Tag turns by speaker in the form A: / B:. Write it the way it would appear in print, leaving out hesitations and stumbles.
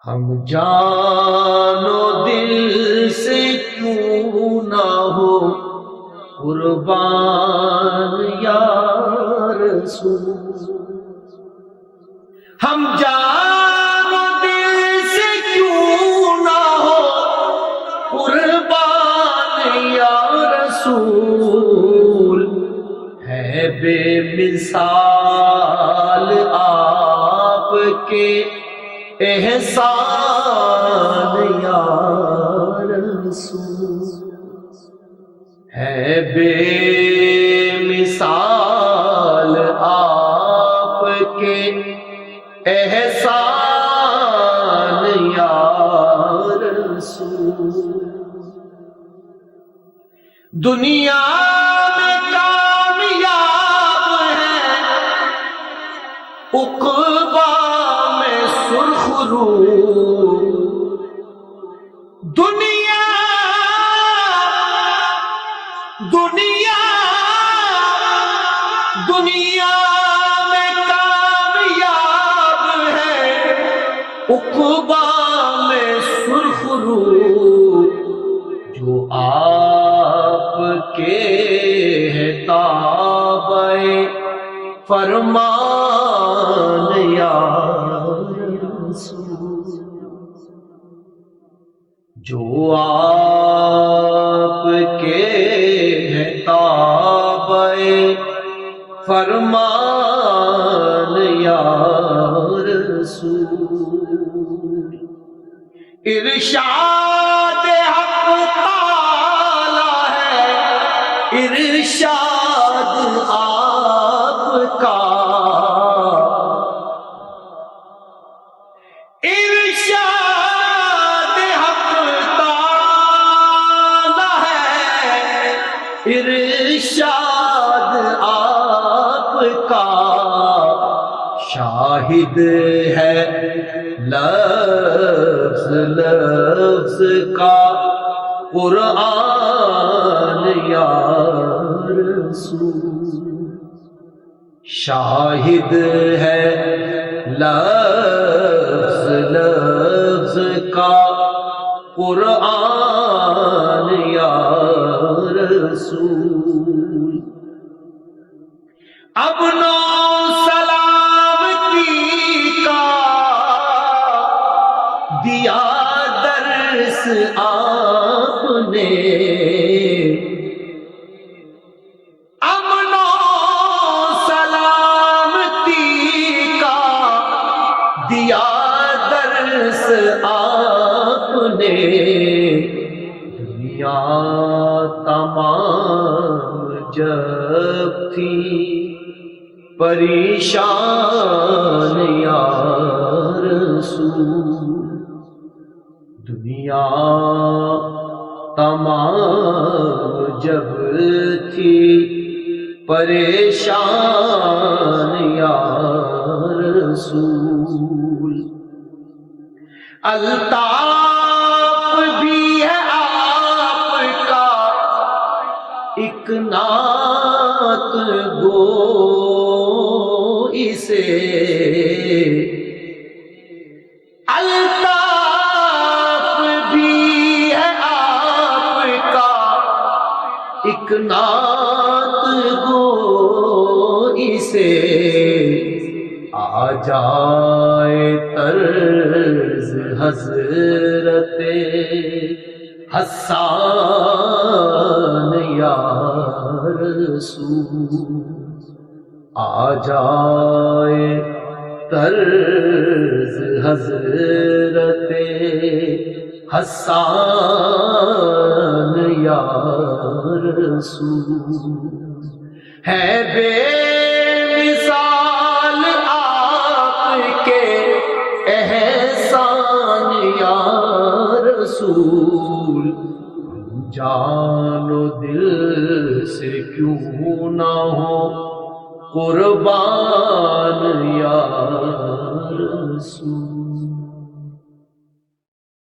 A: ہم جان و دل سے کیوں نہ ہو قربان یا رسول، ہم جان و دل سے کیوں نہ ہو قربان یا رسول، ہے بے مثال آپ کے احسان یا رسول، ہے بے مثال آپ کے احسان یا رسول۔ دنیا میں کامیاب ہے عقبیٰ میں سرخ رو، دنیا میں کامیاب ہے عقبیٰ میں سرخ رو، جو آپ کے ہے تابع فرمان یا رسول، جو آپ کے ہے تابع فرمان یا رسول، ارشاد حق تعالی ہے ارشاد آپ کا، ارشاد حق تعالی ہے ارشاد آپ کا، شاہد ہے لفظ لفظ کا قرآن یا رسول، شاہد ہے لفظ لفظ کا قرآن یا رسول، امن و سلامتی کا دیا درس آپ نے، امن و سلامتی کا دیا درس آپ نے، دنیا تمام جب تھی پریشان یا رسول، دنیا تمام جب تھی پریشان یا رسول، الطاف بھی ہے آپ کا ایک نعت گو اسے، الطاف بھی ہے آپ کا ایک نعت گو اسے، آ جائے طرز حضرت حسان یا رسول، آ جائے طرز حضرت حسان یا رسول، ہے بے مثال آپ کے احسان یا رسول، جان و دل سے کیوں نہ ہو قربان یا رسول۔